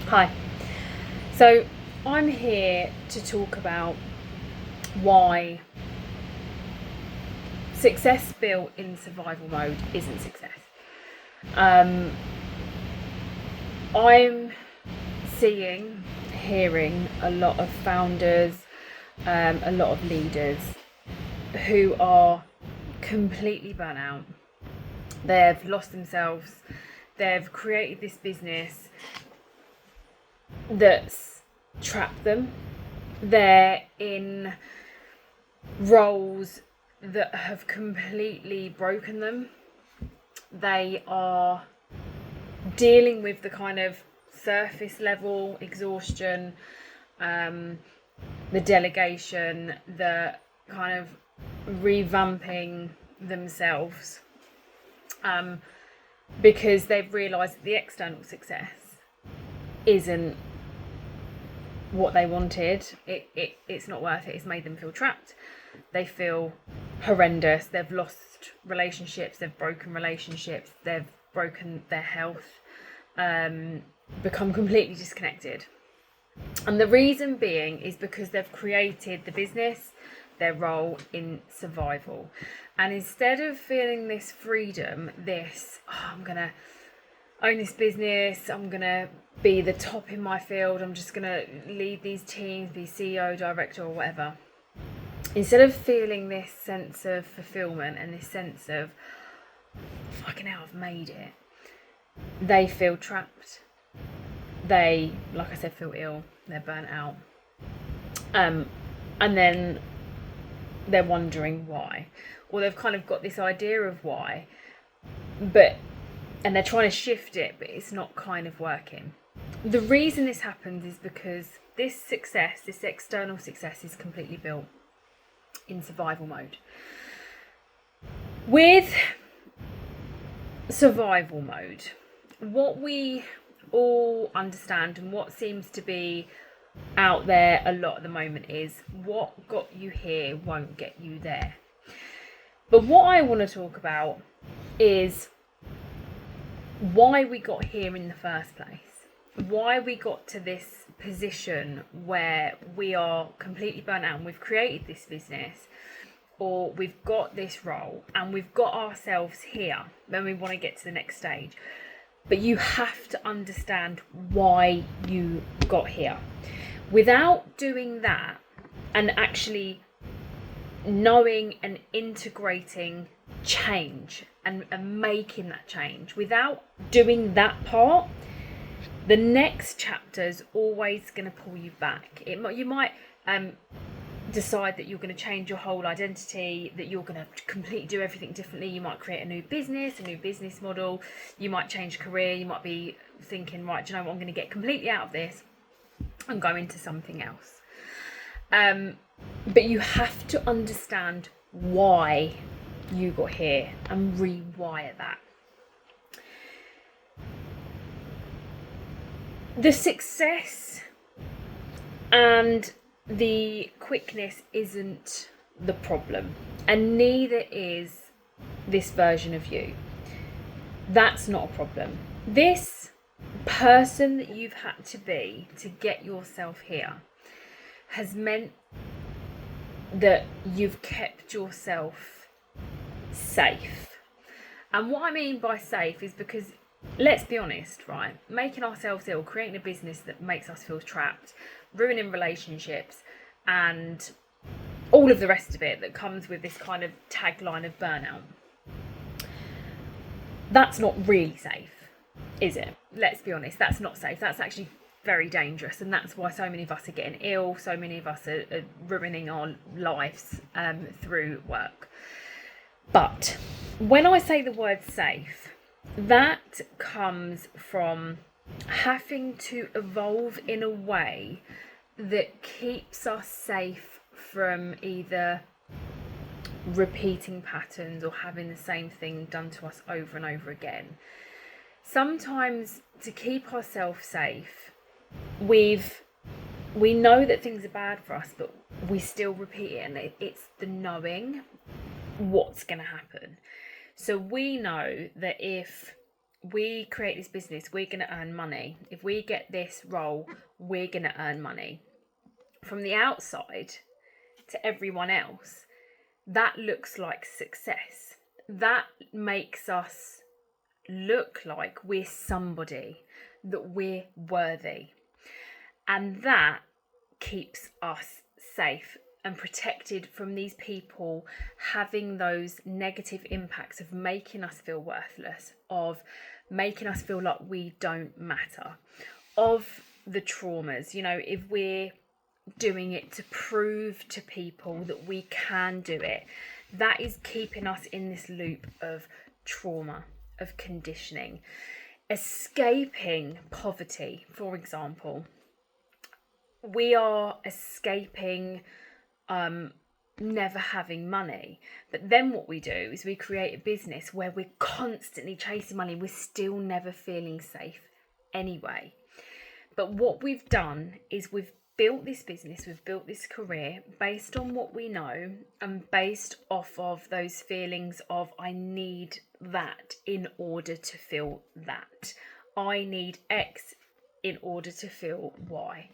Hi. So I'm here to talk about why success built in survival mode isn't success. I'm hearing a lot of founders, a lot of leaders who are completely burnt out. They've lost themselves. They've created this business that's trapped them. They're in roles that have completely broken them. They are dealing with the kind of surface level exhaustion, the delegation, the kind of revamping themselves, because they've realised that the external success isn't what they wanted. It's not worth it. It's made them feel trapped. They feel horrendous. They've lost relationships. They've broken relationships. They've broken their health, become completely disconnected. And the reason being is because they've created the business, their role in survival. And instead of feeling this freedom, I'm going to own this business, I'm going to be the top in my field, I'm just going to lead these teams, be CEO, director or whatever. Instead of feeling this sense of fulfillment and this sense of, fucking hell, I've made it, they feel trapped. They, like I said, feel ill, they're burnt out. And then they're wondering why. Or they've kind of got this idea of why, and they're trying to shift it, but it's not kind of working. The reason this happens is because this success, this external success, is completely built in survival mode. With survival mode, what we all understand and what seems to be out there a lot at the moment is what got you here won't get you there. But what I want to talk about is why we got here in the first place, why we got to this position where we are completely burnt out and we've created this business, or we've got this role and we've got ourselves here when we want to get to the next stage. But you have to understand why you got here. Without doing that and actually knowing and integrating change and making that change, without doing that part, the next chapter is always going to pull you back. You might decide that you're going to change your whole identity, that you're going to completely do everything differently. You might create a new business model. You might change career. You might be thinking, right, do you know what, I'm going to get completely out of this and go into something else. But you have to understand why you got here and rewire that. The success and the quickness isn't the problem, and neither is this version of you. That's not a problem. This person that you've had to be to get yourself here has meant that you've kept yourself safe. And what I mean by safe is because, let's be honest, right? Making ourselves ill, creating a business that makes us feel trapped, ruining relationships, and all of the rest of it that comes with this kind of tagline of burnout. That's not really safe, is it? Let's be honest, that's not safe. That's actually very dangerous, and that's why so many of us are getting ill, so many of us are ruining our lives through work. But when I say the word safe, that comes from having to evolve in a way that keeps us safe from either repeating patterns or having the same thing done to us over and over again. Sometimes to keep ourselves safe, we know that things are bad for us, but we still repeat it, and it's the knowing what's going to happen. So we know that if we create this business, we're going to earn money. If we get this role, we're going to earn money. From the outside to everyone else, that looks like success. That makes us look like we're somebody, that we're worthy. And that keeps us safe and protected from these people having those negative impacts of making us feel worthless, of making us feel like we don't matter, of the traumas. You know, if we're doing it to prove to people that we can do it, that is keeping us in this loop of trauma, of conditioning. Escaping poverty, for example, we are escaping never having money. But then what we do is we create a business where we're constantly chasing money. We're still never feeling safe anyway. But what we've done is we've built this business, we've built this career based on what we know and based off of those feelings of I need that in order to feel that. I need X in order to feel Y.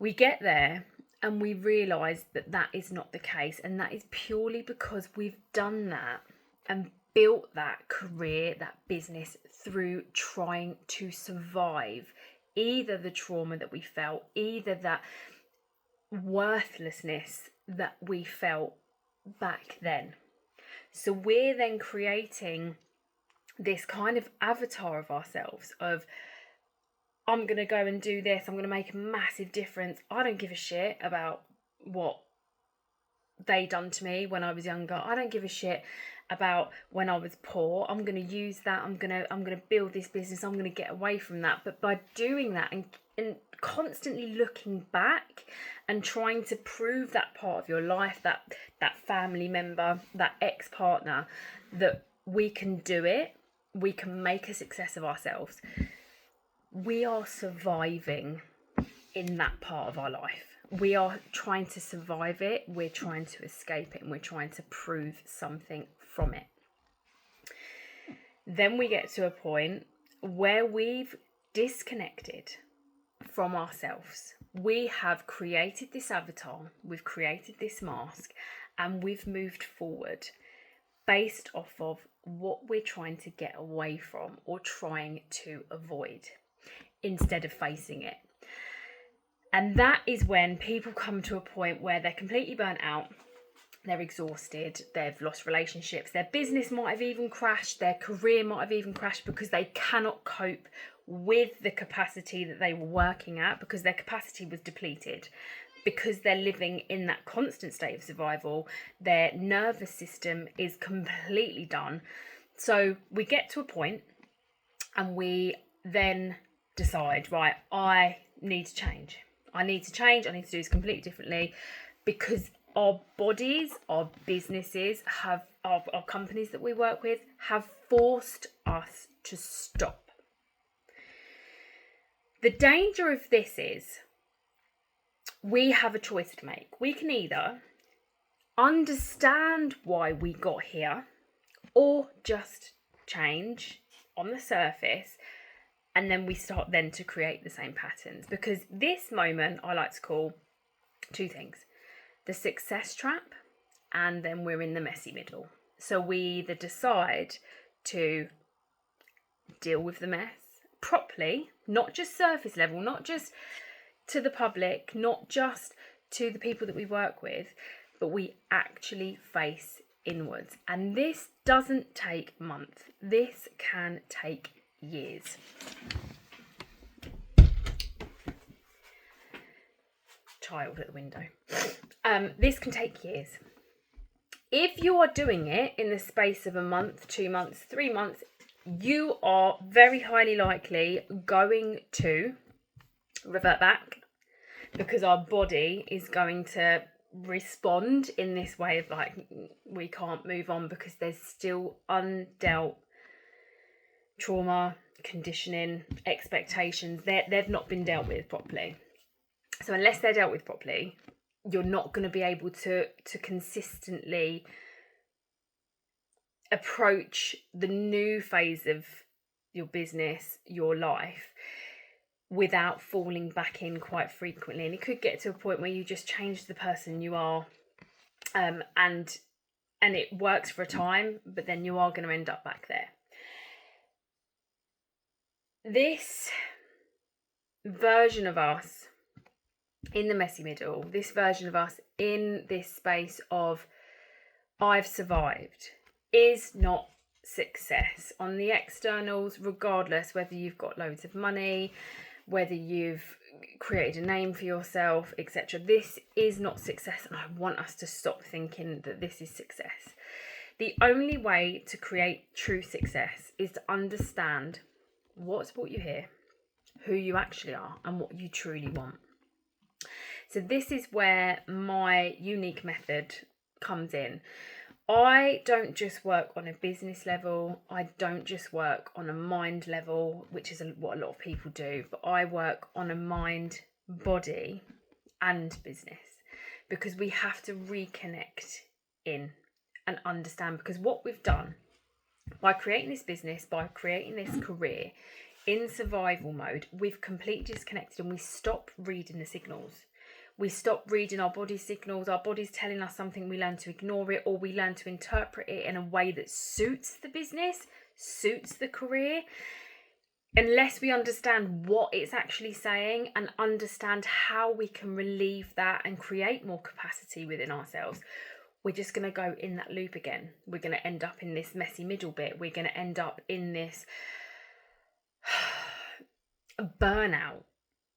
We get there and we realise that that is not the case, and that is purely because we've done that and built that career, that business through trying to survive either the trauma that we felt, either that worthlessness that we felt back then. So we're then creating this kind of avatar of ourselves of, I'm going to go and do this, I'm going to make a massive difference. I don't give a shit about what they done to me when I was younger. I don't give a shit about when I was poor. I'm going to use that. I'm going to build this business. I'm going to get away from that. But by doing that and constantly looking back and trying to prove that part of your life, that family member, that ex-partner, that we can do it, we can make a success of ourselves, we are surviving in that part of our life. We are trying to survive it, we're trying to escape it, and we're trying to prove something from it. Then we get to a point where we've disconnected from ourselves. We have created this avatar, we've created this mask, and we've moved forward based off of what we're trying to get away from or trying to avoid, instead of facing it. And that is when people come to a point where they're completely burnt out, they're exhausted, they've lost relationships, their business might have even crashed, their career might have even crashed because they cannot cope with the capacity that they were working at, because their capacity was depleted, because they're living in that constant state of survival. Their nervous system is completely done. So we get to a point and we then decide, right, I need to change. I need to change. I need to do this completely differently, because our bodies, our businesses, our companies that we work with have forced us to stop. The danger of this is we have a choice to make. We can either understand why we got here or just change on the surface, and then we start then to create the same patterns. Because this moment I like to call two things: the success trap, and then we're in the messy middle. So we either decide to deal with the mess properly, not just surface level, not just to the public, not just to the people that we work with, but we actually face inwards. And this doesn't take months. This can take years. Child at the window. This can take years. If you are doing it in the space of a month, 2 months, 3 months, you are very highly likely going to revert back, because our body is going to respond in this way of like, we can't move on because there's still undealt trauma, conditioning, expectations. They've not been dealt with properly. So unless they're dealt with properly, you're not going to be able to consistently approach the new phase of your business, your life, without falling back in quite frequently. And it could get to a point where you just change the person you are, and it works for a time, but then you are going to end up back there. This version of us in the messy middle, this version of us in this space of I've survived, is not success on the externals, regardless whether you've got loads of money, whether you've created a name for yourself, etc. This is not success, and I want us to stop thinking that this is success. The only way to create true success is to understand what's brought you here, who you actually are, and what you truly want. So this is where my unique method comes in. I don't just work on a business level. I don't just work on a mind level, which is what a lot of people do, but I work on a mind, body, and business, because we have to reconnect in and understand, because what we've done by creating this business, by creating this career in survival mode, we've completely disconnected, and we stop reading the signals. We stop reading our body signals. Our body's telling us something, we learn to ignore it, or we learn to interpret it in a way that suits the business, suits the career. Unless we understand what it's actually saying and understand how we can relieve that and create more capacity within ourselves, we're just going to go in that loop again. We're going to end up in this messy middle bit. We're going to end up in this burnout,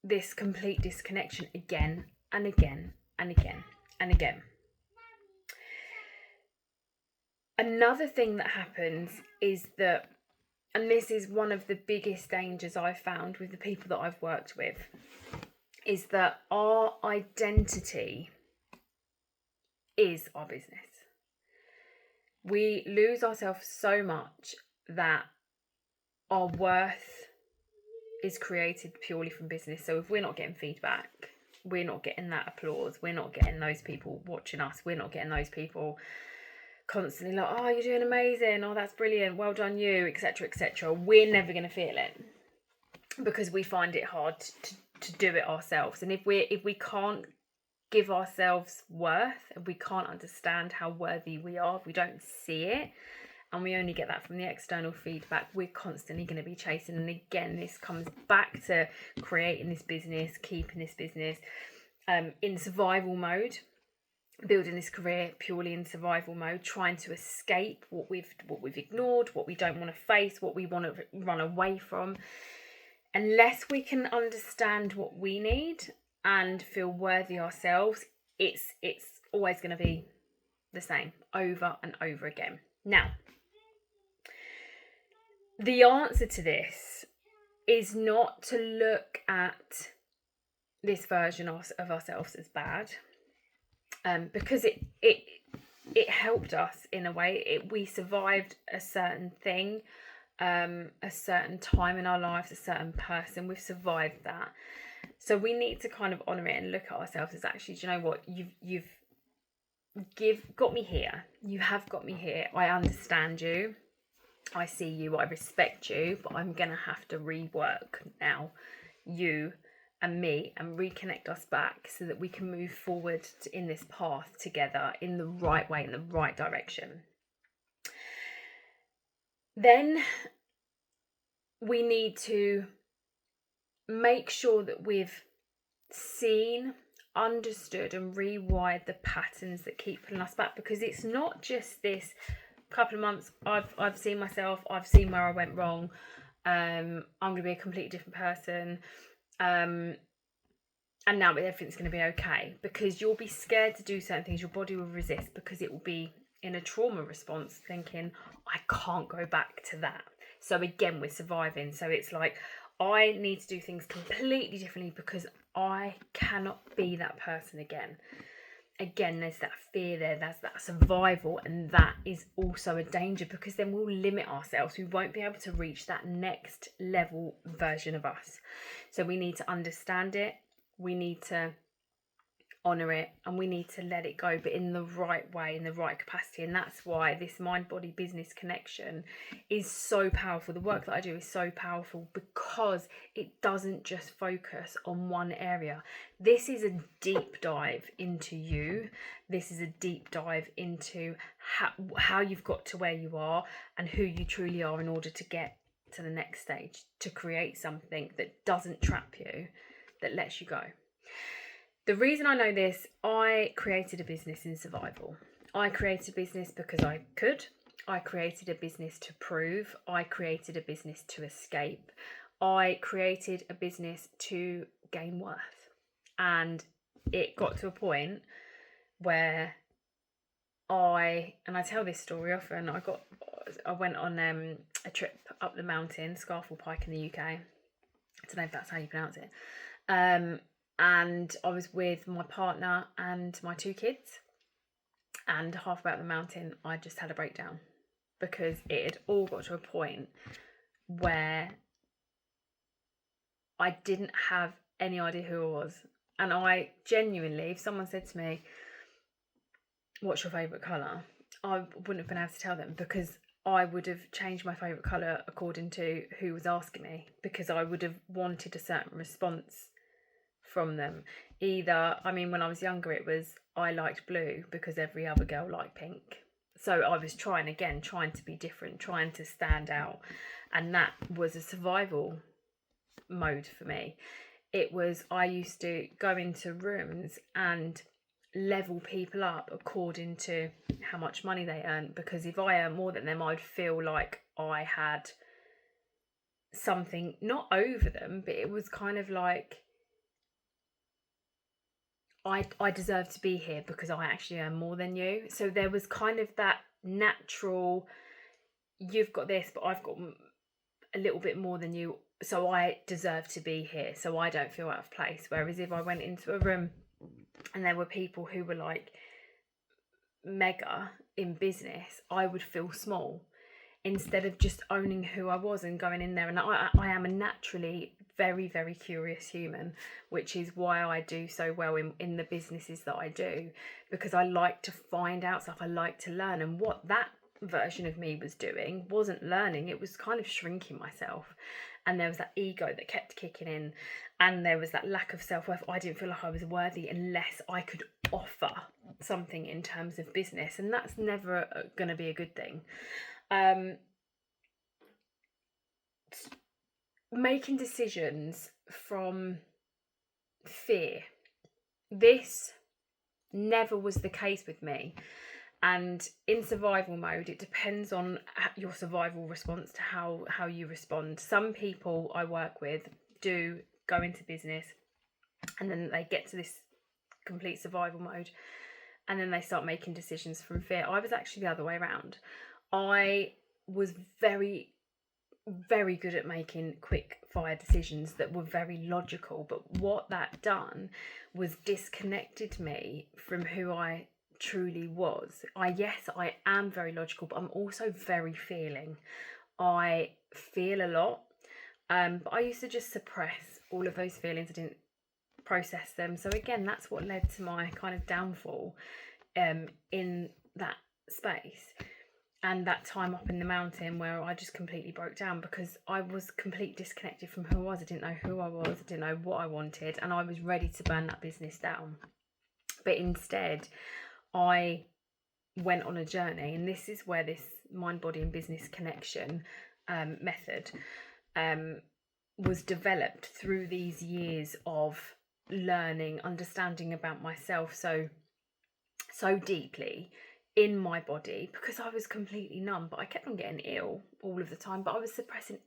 this complete disconnection again and again and again and again. Another thing that happens is that, and this is one of the biggest dangers I've found with the people that I've worked with, is that our identity is our business. We lose ourselves so much that our worth is created purely from business. So if we're not getting feedback, we're not getting that applause, we're not getting those people watching us, we're not getting those people constantly like, oh, you're doing amazing, oh, that's brilliant, well done you, etc., etc., we're never going to feel it, because we find it hard to do it ourselves. And if we can't give ourselves worth, if we can't understand how worthy we are, if we don't see it, and we only get that from the external feedback, we're constantly going to be chasing. And again, this comes back to creating this business, keeping this business in survival mode, building this career purely in survival mode, trying to escape what we've ignored, what we don't want to face, what we want to run away from. Unless we can understand what we need and feel worthy ourselves, it's always going to be the same over and over again. Now, the answer to this is not to look at this version of ourselves as bad, because it helped us in a way. We survived a certain thing, a certain time in our lives, a certain person. We've survived that, so we need to kind of honour it and look at ourselves as, actually, do you know what, you've got me here. You have got me here. I understand you. I see you, I respect you, but I'm going to have to rework now you and me and reconnect us back so that we can move forward in this path together in the right way, in the right direction. Then we need to make sure that we've seen, understood and rewired the patterns that keep pulling us back, because it's not just this couple of months I've seen myself, I've seen where I went wrong, I'm going to be a completely different person, and now everything's going to be okay, because you'll be scared to do certain things. Your body will resist because it will be in a trauma response, thinking, I can't go back to that. So again, we're surviving. So it's like, I need to do things completely differently because I cannot be that person again. Again, there's that fear there, there's that survival, and that is also a danger, because then we'll limit ourselves. We won't be able to reach that next level version of us. So we need to understand it. We need to honour it, and we need to let it go, but in the right way, in the right capacity. And that's why this mind body business connection is so powerful. The work that I do is so powerful because it doesn't just focus on one area. This is a deep dive into you. This is a deep dive into how you've got to where you are and who you truly are in order to get to the next stage, to create something that doesn't trap you, that lets you go. The reason I know this, I created a business in survival. I created a business because I could. I created a business to prove. I created a business to escape. I created a business to gain worth. And it got to a point where I tell this story often, I went on a trip up the mountain, Scafell Pike in the UK. I don't know if that's how you pronounce it. And I was with my partner and my 2 kids, and halfway up the mountain I just had a breakdown because it had all got to a point where I didn't have any idea who I was. And I genuinely, if someone said to me, what's your favourite colour, I wouldn't have been able to tell them, because I would have changed my favourite colour according to who was asking me, because I would have wanted a certain response from them. Either, I mean, when I was younger, it was I liked blue because every other girl liked pink. So I was trying to be different, trying to stand out. And that was a survival mode for me. It was, I used to go into rooms and level people up according to how much money they earn, because if I earned more than them, I'd feel like I had something not over them, but it was kind of like I deserve to be here because I actually earn more than you. So there was kind of that natural, you've got this, but I've got a little bit more than you, so I deserve to be here, so I don't feel out of place. Whereas if I went into a room and there were people who were like mega in business, I would feel small, instead of just owning who I was and going in there. And I am a naturally very, very curious human, which is why I do so well in the businesses that I do, because I like to find out stuff, I like to learn. And what that version of me was doing wasn't learning, it was kind of shrinking myself. And there was that ego that kept kicking in, and there was that lack of self-worth. I didn't feel like I was worthy unless I could offer something in terms of business, and that's never going to be a good thing. Making decisions from fear, this never was the case with me. And in survival mode, it depends on your survival response to how you respond. Some people I work with do go into business and then they get to this complete survival mode and then they start making decisions from fear. I was actually the other way around. I was very, very good at making quick fire decisions that were very logical, but what that done was disconnected me from who I truly was. I am very logical, but I'm also very feeling. I feel a lot, but I used to just suppress all of those feelings. I didn't process them. So again, that's what led to my kind of downfall in that space. And that time up in the mountain where I just completely broke down, because I was completely disconnected from who I was. I didn't know who I was. I didn't know what I wanted. And I was ready to burn that business down. But instead, I went on a journey. And this is where this mind, body and business connection method was developed through these years of learning, understanding about myself so deeply in my body, because I was completely numb, but I kept on getting ill all of the time. But I was suppressing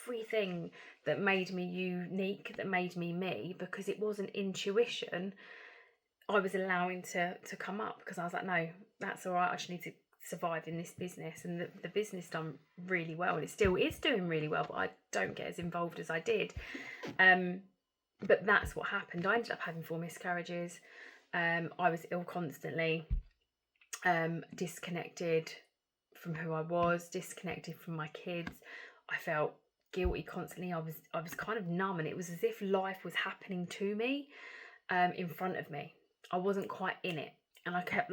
everything that made me unique, that made me me, because it wasn't intuition I was allowing to come up, because I was like, no, that's all right, I just need to survive in this business. And the business done really well, and it still is doing really well, but I don't get as involved as I did. But that's what happened. I ended up having 4 miscarriages. I was ill constantly. Disconnected from who I was, disconnected from my kids. I felt guilty constantly. I was kind of numb, and it was as if life was happening to me in front of me. I wasn't quite in it, and I kept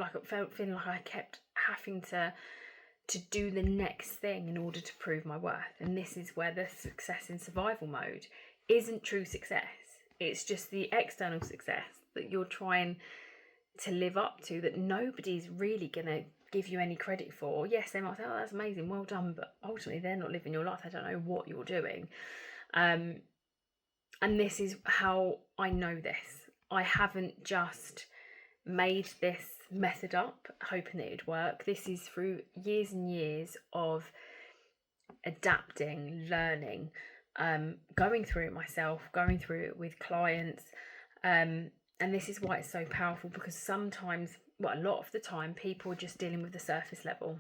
feeling like I kept having to do the next thing in order to prove my worth. And this is where the success in survival mode isn't true success. It's just the external success that you're trying to live up to, that nobody's really going to give you any credit for. Yes, they might say, oh, that's amazing, well done, but ultimately they're not living your life. They don't know what you're doing. And this is how I know this. I haven't just made this method up hoping that it'd work. This is through years and years of adapting, learning, going through it myself, going through it with clients. And this is why it's so powerful, because sometimes, well, a lot of the time, people are just dealing with the surface level.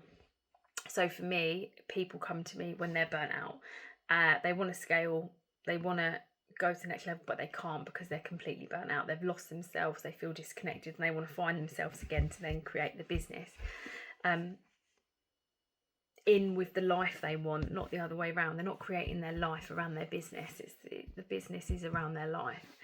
So for me, people come to me when they're burnt out. They want to scale, they want to go to the next level, but they can't because they're completely burnt out. They've lost themselves, they feel disconnected, and they want to find themselves again to then create the business in with the life they want, not the other way around. They're not creating their life around their business. It's the business is around their life.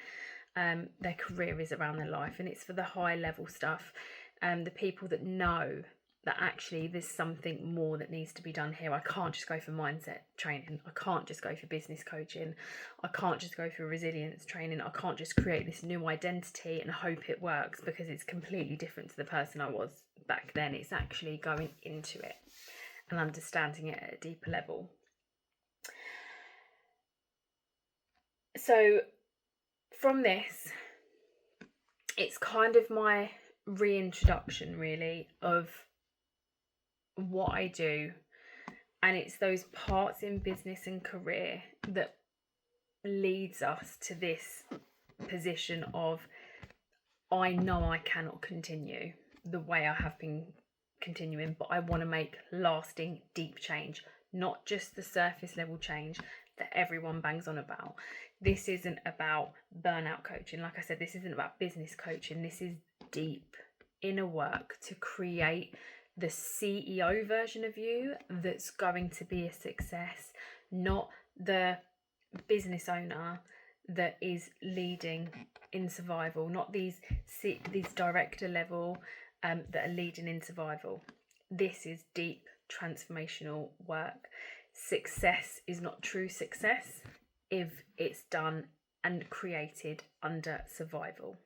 Their career is around their life, and it's for the high level stuff. The people that know that actually there's something more that needs to be done here. I can't just go for mindset training. I can't just go for business coaching. I can't just go for resilience training. I can't just create this new identity and hope it works, because it's completely different to the person I was back then. It's actually going into it and understanding it at a deeper level. So from this, it's kind of my reintroduction, really, of what I do. And it's those parts in business and career that leads us to this position of, I know I cannot continue the way I have been continuing, but I want to make lasting, deep change, not just the surface level change that everyone bangs on about. This isn't about burnout coaching. Like I said, this isn't about business coaching. This is deep inner work to create the CEO version of you that's going to be a success, not the business owner that is leading in survival, not these director level that are leading in survival. This is deep transformational work. Success is not true success if it's done and created under survival.